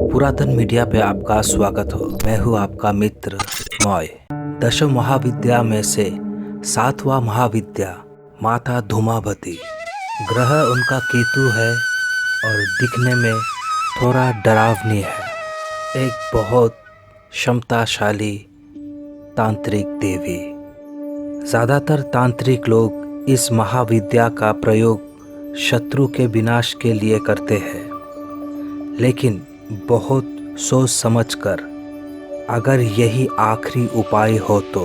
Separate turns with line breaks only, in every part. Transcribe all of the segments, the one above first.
पुरातन मीडिया पे आपका स्वागत हो। मैं हूँ आपका मित्र मॉय। दश महाविद्या में से 7वां महाविद्या माता धूमावती। ग्रह उनका केतु है और दिखने में थोड़ा डरावनी है। एक बहुत क्षमताशाली तांत्रिक देवी। ज़्यादातर तांत्रिक लोग इस महाविद्या का प्रयोग शत्रु के विनाश के लिए करते हैं, लेकिन बहुत सोच समझकर, अगर यही आखिरी उपाय हो तो।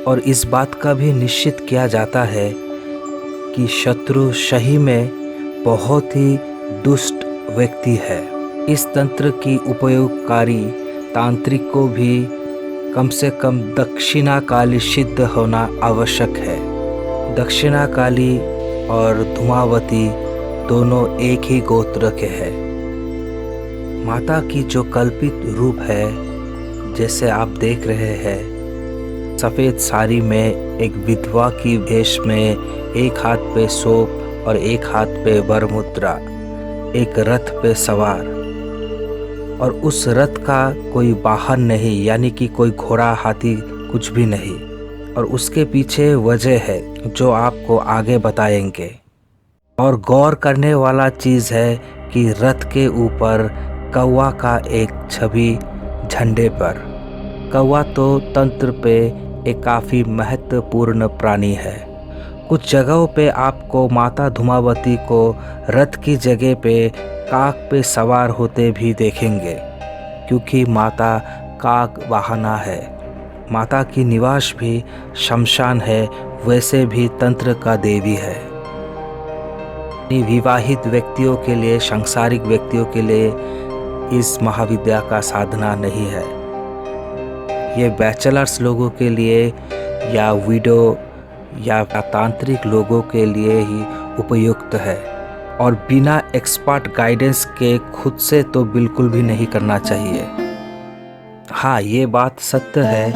और इस बात का भी निश्चित किया जाता है कि शत्रु सही में बहुत ही दुष्ट व्यक्ति है। इस तंत्र की उपयोगकारी तांत्रिक को भी कम से कम दक्षिणाकाली सिद्ध होना आवश्यक है। दक्षिणाकाली और धूमावती दोनों एक ही गोत्र के हैं। माता की जो कल्पित रूप है, जैसे आप देख रहे हैं, सफ़ेद साड़ी में एक विधवा की वेश में, एक हाथ पे सोप और एक हाथ पे वरमुद्रा, एक रथ पे सवार, और उस रथ का कोई वाहन नहीं, यानी कि कोई घोड़ा हाथी कुछ भी नहीं। और उसके पीछे वजह है जो आपको आगे बताएंगे। और गौर करने वाला चीज़ है कि रथ के ऊपर कौवा का एक छवि झंडे पर। कौवा तो तंत्र पे एक काफ़ी महत्वपूर्ण प्राणी है। कुछ जगहों पे आपको माता धूमावती को रथ की जगह पे काक पे सवार होते भी देखेंगे, क्योंकि माता काक वाहना है। माता की निवास भी शमशान है, वैसे भी तंत्र का देवी है। विवाहित व्यक्तियों के लिए, सांसारिक व्यक्तियों के लिए इस महाविद्या का साधना नहीं है। ये बैचलर्स लोगों के लिए या विडो या तांत्रिक लोगों के लिए ही उपयुक्त है, और बिना एक्सपर्ट गाइडेंस के खुद से तो बिल्कुल भी नहीं करना चाहिए। हाँ, ये बात सत्य है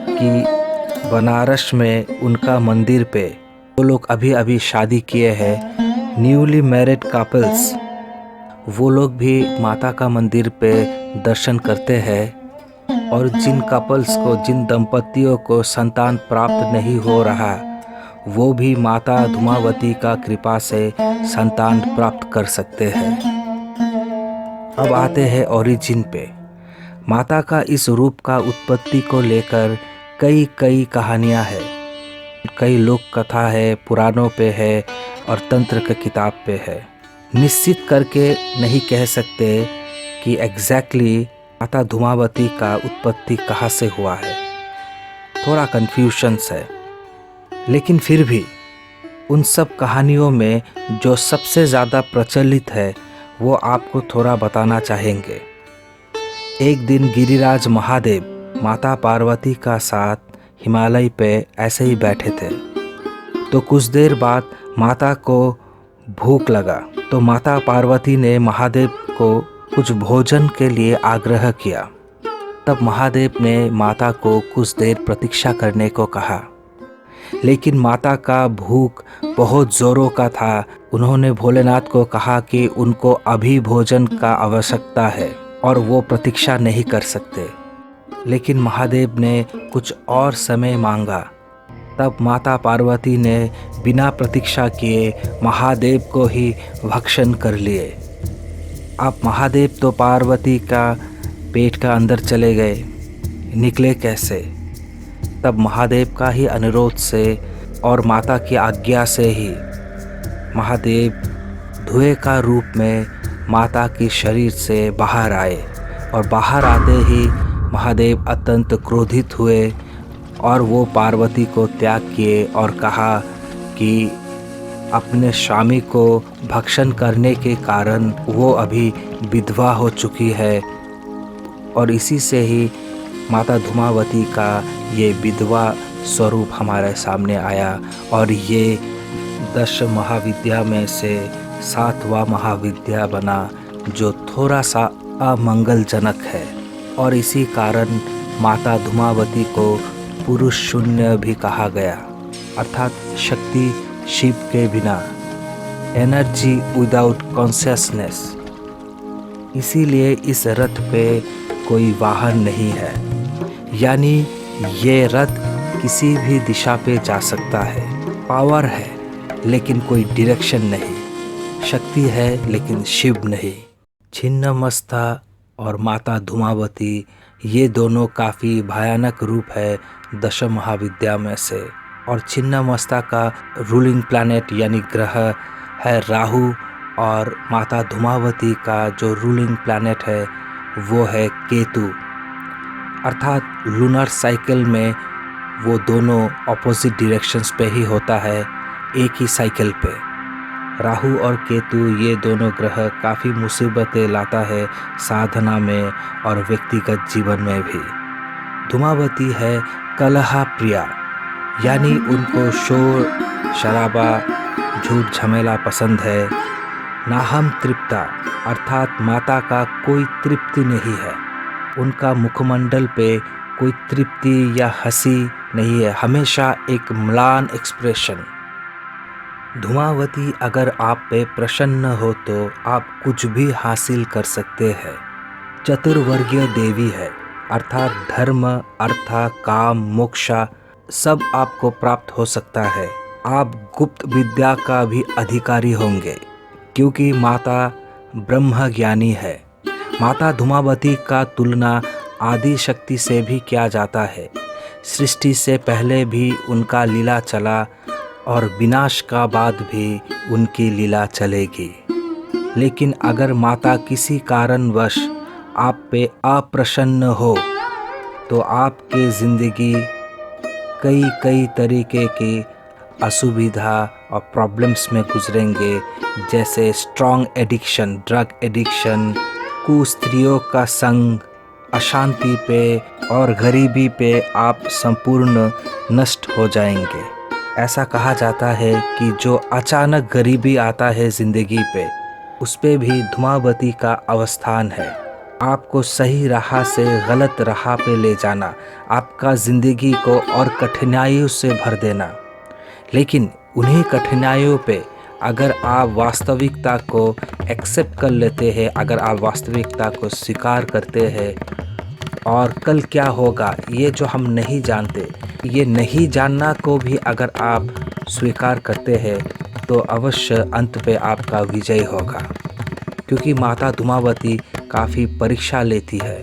कि बनारस में उनका मंदिर पे वो लोग अभी शादी किए हैं, न्यूली मैरिड कपल्स, वो लोग भी माता का मंदिर पे दर्शन करते हैं। और जिन कपल्स को, जिन दंपतियों को संतान प्राप्त नहीं हो रहा, वो भी माता धूमावती का कृपा से संतान प्राप्त कर सकते हैं। अब आते हैं ओरिजिन पे। माता का इस रूप का उत्पत्ति को लेकर कई कहानियाँ हैं। कई लोक कथा है, पुराणों पे है और तंत्र के किताब पे है। निश्चित करके नहीं कह सकते कि एग्जैक्टली माता धूमावती का उत्पत्ति कहाँ से हुआ है। थोड़ा कन्फ्यूजन्स है, लेकिन फिर भी उन सब कहानियों में जो सबसे ज़्यादा प्रचलित है वो आपको थोड़ा बताना चाहेंगे। एक दिन गिरिराज महादेव माता पार्वती का साथ हिमालय पे ऐसे ही बैठे थे, तो कुछ देर बाद माता को भूख लगा, तो माता पार्वती ने महादेव को कुछ भोजन के लिए आग्रह किया। तब महादेव ने माता को कुछ देर प्रतीक्षा करने को कहा, लेकिन माता का भूख बहुत ज़ोरों का था। उन्होंने भोलेनाथ को कहा कि उनको अभी भोजन का आवश्यकता है और वो प्रतीक्षा नहीं कर सकते, लेकिन महादेव ने कुछ और समय मांगा। तब माता पार्वती ने बिना प्रतीक्षा किए महादेव को ही भक्षण कर लिए। अब महादेव तो पार्वती का पेट का अंदर चले गए, निकले कैसे? तब महादेव का ही अनुरोध से और माता की आज्ञा से ही महादेव धुएं का रूप में माता की शरीर से बाहर आए, और बाहर आते ही महादेव अत्यंत क्रोधित हुए और वो पार्वती को त्याग किए और कहा कि अपने स्वामी को भक्षण करने के कारण वो अभी विधवा हो चुकी है। और इसी से ही माता धूमावती का ये विधवा स्वरूप हमारे सामने आया, और ये 10 महाविद्या में से 7वां महाविद्या बना, जो थोड़ा सा अमंगलजनक है। और इसी कारण माता धूमावती को पुरुष शून्य भी कहा गया, अर्थात शक्ति शिव के बिना। Energy without consciousness. इसीलिए इस रथ पे कोई वाहन नहीं है, यानी ये रथ किसी भी दिशा पे जा सकता है। पावर है लेकिन कोई डायरेक्शन नहीं, शक्ति है लेकिन शिव नहीं। छिन्नमस्ता और माता धूमावती ये दोनों काफ़ी भयानक रूप है दश महाविद्या में से। और छिन्नमस्ता का रूलिंग प्लैनेट यानी ग्रह है राहु, और माता धूमावती का जो रूलिंग प्लैनेट है वो है केतु। अर्थात लूनर साइकिल में वो दोनों ऑपोजिट डायरेक्शंस पे ही होता है, एक ही साइकिल पे। राहु और केतु ये दोनों ग्रह काफ़ी मुसीबतें लाता है साधना में और व्यक्तिगत जीवन में भी। धूमावती है कलह प्रिया, यानी उनको शोर शराबा झूठ झमेला पसंद है। नाहम तृप्ता, अर्थात माता का कोई तृप्ति नहीं है, उनका मुखमंडल पे कोई तृप्ति या हंसी नहीं है, हमेशा एक म्लान एक्सप्रेशन। धूमावती अगर आप पे प्रसन्न हो तो आप कुछ भी हासिल कर सकते हैं। चतुर्वर्गीय देवी है, अर्थात धर्म अर्थ काम मोक्षा सब आपको प्राप्त हो सकता है। आप गुप्त विद्या का भी अधिकारी होंगे क्योंकि माता ब्रह्म ज्ञानी है। माता धूमावती का तुलना आदि शक्ति से भी किया जाता है। सृष्टि से पहले भी उनका लीला चला और विनाश का बाद भी उनकी लीला चलेगी। लेकिन अगर माता किसी कारणवश आप पे अप्रसन्न हो तो आपके ज़िंदगी कई तरीके की असुविधा और प्रॉब्लम्स में गुजरेंगे, जैसे स्ट्रॉन्ग एडिक्शन, ड्रग एडिक्शन, कुस्त्रियों का संग, अशांति पे और गरीबी पे आप संपूर्ण नष्ट हो जाएंगे। ऐसा कहा जाता है कि जो अचानक गरीबी आता है ज़िंदगी पे, उस पे भी धूमावती का अवस्थान है। आपको सही राह से गलत राह पे ले जाना, आपका ज़िंदगी को और कठिनाइयों से भर देना। लेकिन उन्हीं कठिनाइयों पे अगर आप वास्तविकता को एक्सेप्ट कर लेते हैं, अगर आप वास्तविकता को स्वीकार करते हैं, और कल क्या होगा ये जो हम नहीं जानते, ये नहीं जानना को भी अगर आप स्वीकार करते हैं तो अवश्य अंत पे आपका विजय होगा। क्योंकि माता धूमावती काफ़ी परीक्षा लेती है।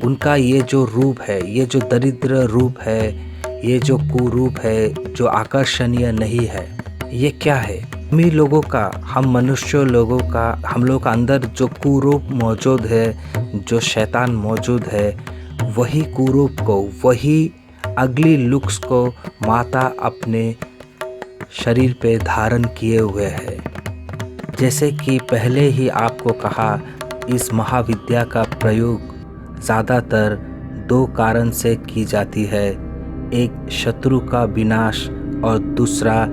उनका ये जो रूप है, ये जो दरिद्र रूप है, ये जो कुरूप है, जो आकर्षणीय नहीं है, ये क्या है? हम ही लोगों का, हम मनुष्य लोगों का, हम लोग का अंदर जो कुरूप मौजूद है, जो शैतान मौजूद है, वही कुरूप को, वही अगली लुक्स को माता अपने शरीर पे धारण किए हुए है। जैसे कि पहले ही आपको कहा, इस महाविद्या का प्रयोग ज़्यादातर दो कारण से की जाती है। एक शत्रु का विनाश और दूसरा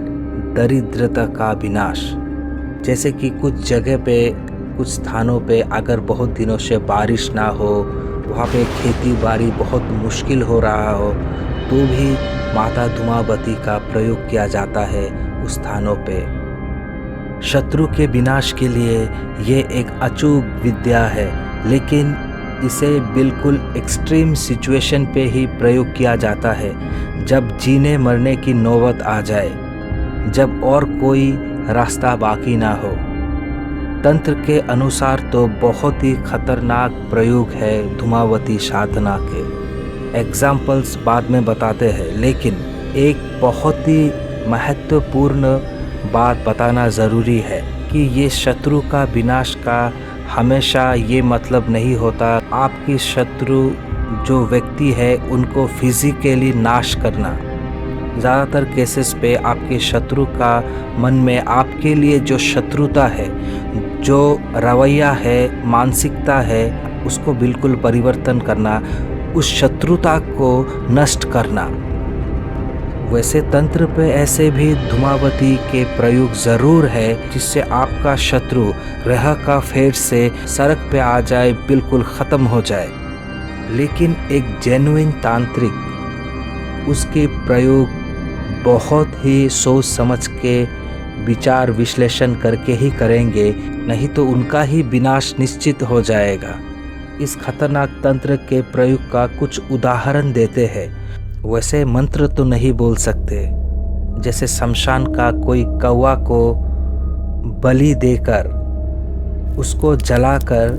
दरिद्रता का विनाश। जैसे कि कुछ जगह पे, कुछ स्थानों पे अगर बहुत दिनों से बारिश ना हो, वहाँ पे खेती बाड़ी बहुत मुश्किल हो रहा हो, तो भी माता धूमावती का प्रयोग किया जाता है उस स्थानों पे। शत्रु के विनाश के लिए ये एक अचूक विद्या है, लेकिन इसे बिल्कुल एक्सट्रीम सिचुएशन पे ही प्रयोग किया जाता है, जब जीने मरने की नौबत आ जाए, जब और कोई रास्ता बाकी ना हो। तंत्र के अनुसार तो बहुत ही खतरनाक प्रयोग है धूमावती साधना के। एग्जाम्पल्स बाद में बताते हैं, लेकिन एक बहुत ही महत्वपूर्ण बात बताना ज़रूरी है कि ये शत्रु का विनाश का हमेशा ये मतलब नहीं होता आपकी शत्रु जो व्यक्ति है उनको फिजिकली नाश करना। ज़्यादातर केसेस पे आपके शत्रु का मन में आपके लिए जो शत्रुता है, जो रवैया है, मानसिकता है, उसको बिल्कुल परिवर्तन करना, उस शत्रुता को नष्ट करना। वैसे तंत्र पे ऐसे भी धूमावती के प्रयोग ज़रूर है, जिससे आपका शत्रु ग्रह का फेर से सड़क पे आ जाए, बिल्कुल ख़त्म हो जाए। लेकिन एक जेन्युइन तांत्रिक उसके प्रयोग बहुत ही सोच समझ के विचार विश्लेषण करके ही करेंगे, नहीं तो उनका ही विनाश निश्चित हो जाएगा। इस खतरनाक तंत्र के प्रयोग का कुछ उदाहरण देते हैं। वैसे मंत्र तो नहीं बोल सकते, जैसे शमशान का कोई कौवा को बलि देकर उसको जलाकर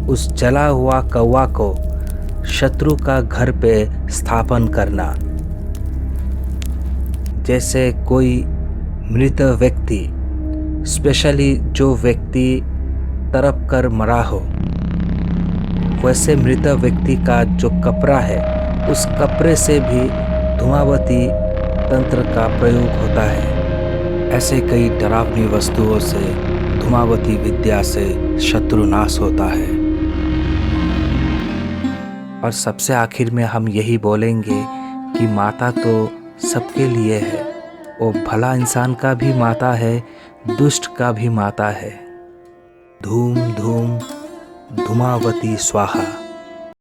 उस जला हुआ कौवा को शत्रु का घर पे स्थापन करना। जैसे कोई मृत व्यक्ति, स्पेशली जो व्यक्ति तड़प कर मरा हो, वैसे मृत व्यक्ति का जो कपड़ा है, उस कपड़े से भी धूमावती तंत्र का प्रयोग होता है। ऐसे कई डरावनी वस्तुओं से, धूमावती विद्या से शत्रुनाश होता है। और सबसे आखिर में हम यही बोलेंगे कि माता तो सबके लिए है। वो भला इंसान का भी माता है, दुष्ट का भी माता है। धूम धूम धूमावती स्वाहा।